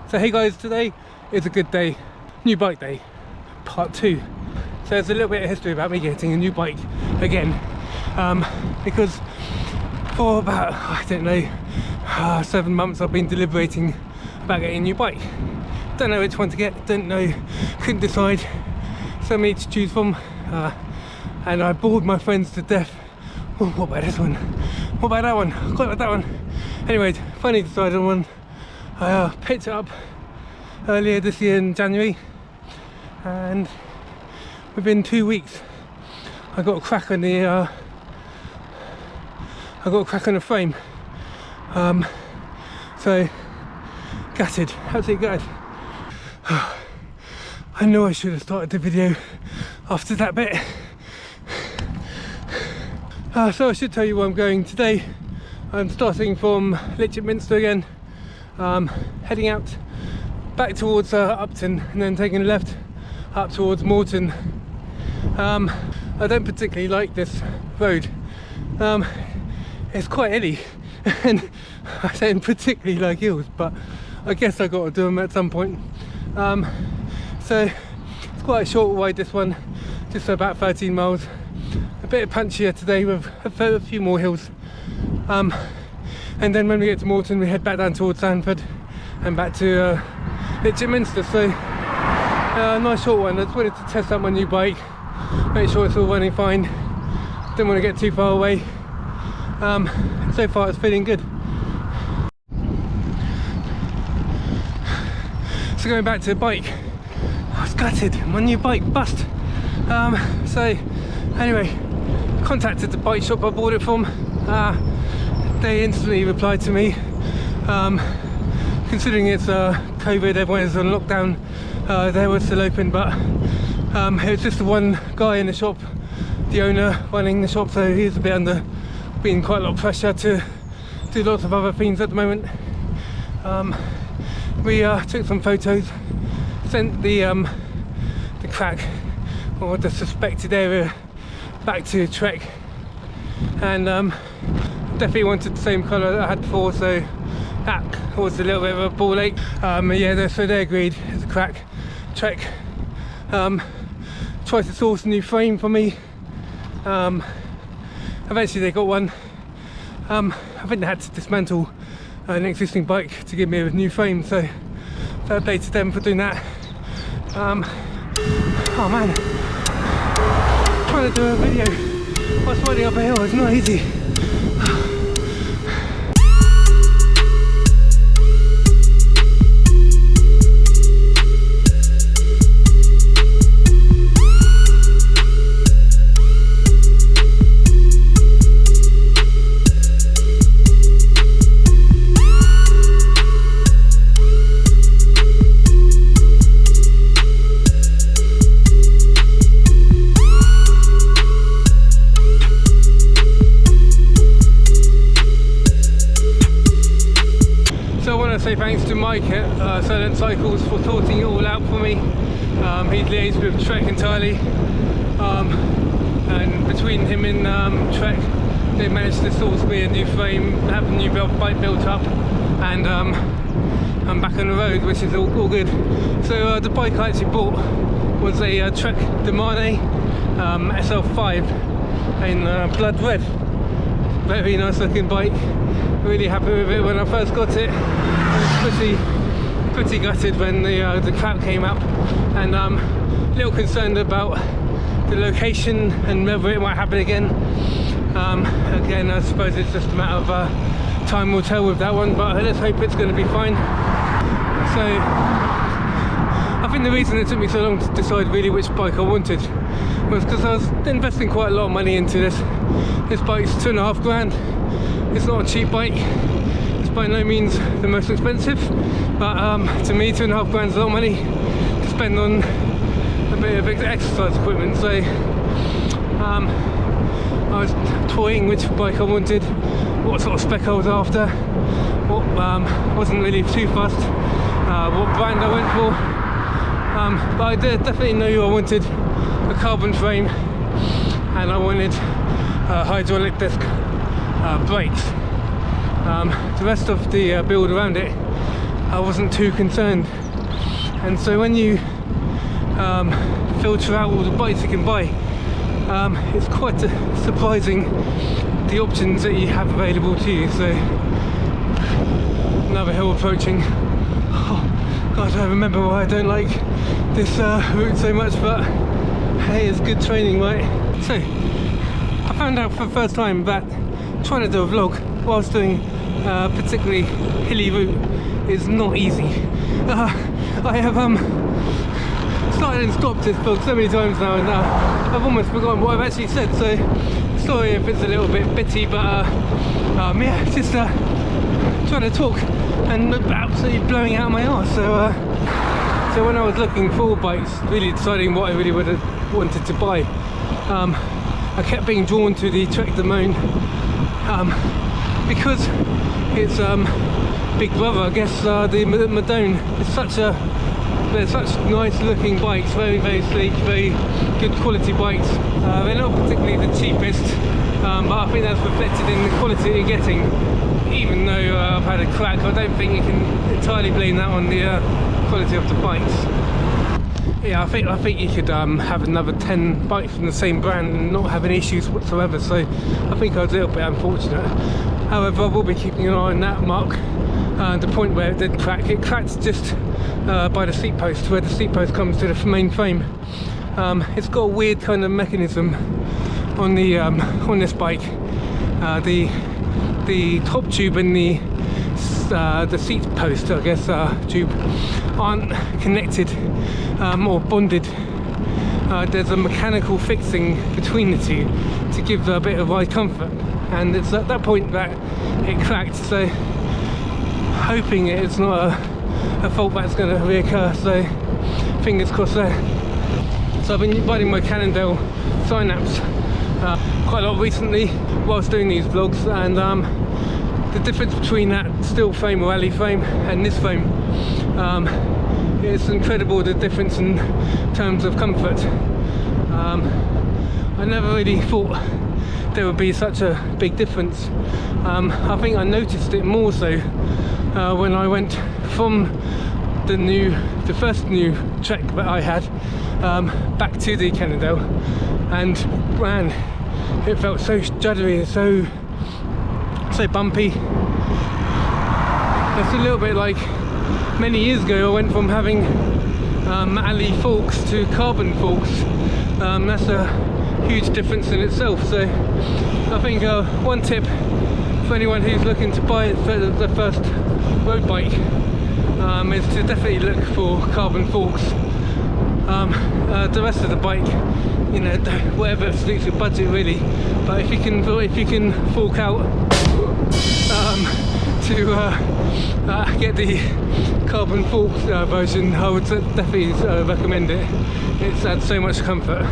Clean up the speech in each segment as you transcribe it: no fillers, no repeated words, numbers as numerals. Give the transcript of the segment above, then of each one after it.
So hey guys, today is a good day, new bike day, part 2. So there's a little bit of history about me getting a new bike again, because for about, I don't know, 7 months I've been deliberating about getting a new bike. Don't know which one to get, don't know, couldn't decide, so many to choose from, and I bored my friends to death. Oh, what about this one? What about that one? Quite like that one. Anyways, finally decided on one. I picked it up earlier this year in January, and within 2 weeks I got a crack on the frame. So gutted, absolutely gutted. I know I should have started the video after that bit. So I should tell you where I'm going today. I'm starting from Lytchett Minster again, heading out back towards Upton and then taking a left up towards Morden. I don't particularly like this road. It's quite hilly and I don't particularly like hills, but I guess I got to do them at some point. So it's quite a short ride, this one, just about 13 miles. A bit punchier today with a few more hills. And then when we get to Morden, we head back down towards Sandford and back to Lytchett Minster. So a nice short one. I just wanted to test out my new bike, make sure it's all running fine. Didn't want to get too far away. So far it's feeling good. So going back to the bike, I was gutted, my new bike bust. So anyway, contacted the bike shop I bought it from. They instantly replied to me, considering it's COVID, everyone is on lockdown, they were still open, but it was just the one guy in the shop, the owner running the shop, so he's a bit under being quite a lot of pressure to do lots of other things at the moment. We took some photos, sent the crack or the suspected area back to Trek, and definitely wanted the same colour that I had before, so that was a little bit of a ball ache. Yeah, so they agreed, it's a crack. Trek tried to source a new frame for me. Eventually they got one. I think they had to dismantle an existing bike to give me a new frame, so fair play to them for doing that. Oh man, trying to do a video whilst riding up a hill is not easy. Say thanks to Mike at Silent Cycles for sorting it all out for me. He's liaised with Trek entirely, and between him and Trek they managed to source me a new frame, have a new bike built up, and I'm back on the road, which is all good. So the bike I actually bought was a Trek Morden SL5 in blood red. Very nice looking bike, really happy with it. When I first got it, I was pretty gutted when the crap came up, and a little concerned about the location and whether it might happen again. Again, I suppose it's just a matter of time will tell with that one, but let's hope it's going to be fine. So I think the reason it took me so long to decide really which bike I wanted was because I was investing quite a lot of money into this. This bike's £2.5 grand. It's not a cheap bike. It's by no means the most expensive, but to me £2.5 grand is a lot of money to spend on a bit of exercise equipment. So I was toying which bike I wanted, what sort of spec I was after, what wasn't really too fussed, what brand I went for, but I definitely knew I wanted a carbon frame and I wanted hydraulic disc brakes. The rest of the build around it I wasn't too concerned. And so when you filter out all the bikes you can buy, it's quite surprising the options that you have available to you. So another hill approaching. Oh God, I remember why I don't like this route so much, but hey, it's good training, right? So I found out for the first time that trying to do a vlog whilst doing a particularly hilly route is not easy. I have started and stopped this vlog so many times now, and I've almost forgotten what I've actually said, so sorry if it's a little bit bitty, but yeah, just trying to talk and absolutely blowing out my arse. So when I was looking for bikes, really deciding what I really would have wanted to buy, I kept being drawn to the Trek de Moon because it's big brother, I guess. The Morden is they're such nice looking bikes, very sleek, very good quality bikes. They're not particularly the cheapest, but I think that's reflected in the quality you're getting. Even though I've had a crack, I don't think you can entirely blame that on the quality of the bikes. Yeah, I think you could have another 10 bikes from the same brand and not have any issues whatsoever, so I think I was a little bit unfortunate. However, I will be keeping an eye on that mark. The point where it did crack, it cracked just by the seat post, where the seat post comes to the main frame. It's got a weird kind of mechanism on the on this bike. The top tube and the seat post, I guess, tube aren't connected or bonded. There's a mechanical fixing between the two to give a bit of ride comfort, and it's at that point that it cracked. So hoping it's not a fault that's going to reoccur, so fingers crossed there. So I've been riding my Cannondale Synapse quite a lot recently whilst doing these vlogs, and the difference between that steel frame or alley frame and this frame, it's incredible, the difference in terms of comfort. I never really thought there would be such a big difference. I think I noticed it more so when I went from the first new Trek that I had back to the Cannondale, and man, it felt so juddery and so bumpy. It's a little bit like many years ago I went from having alley forks to carbon forks. That's a huge difference in itself. So I think one tip for anyone who's looking to buy the first road bike is to definitely look for carbon forks. The rest of the bike, you know, whatever suits your budget really, but if you can fork out to get the carbon fork version, I would definitely recommend it. It's adds so much comfort.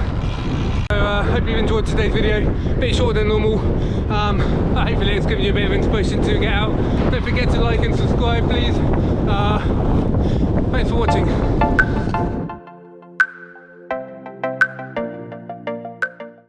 So hope you've enjoyed today's video. A bit shorter than normal. Hopefully it's given you a bit of inspiration to get out. Don't forget to like and subscribe, please. Thanks for watching.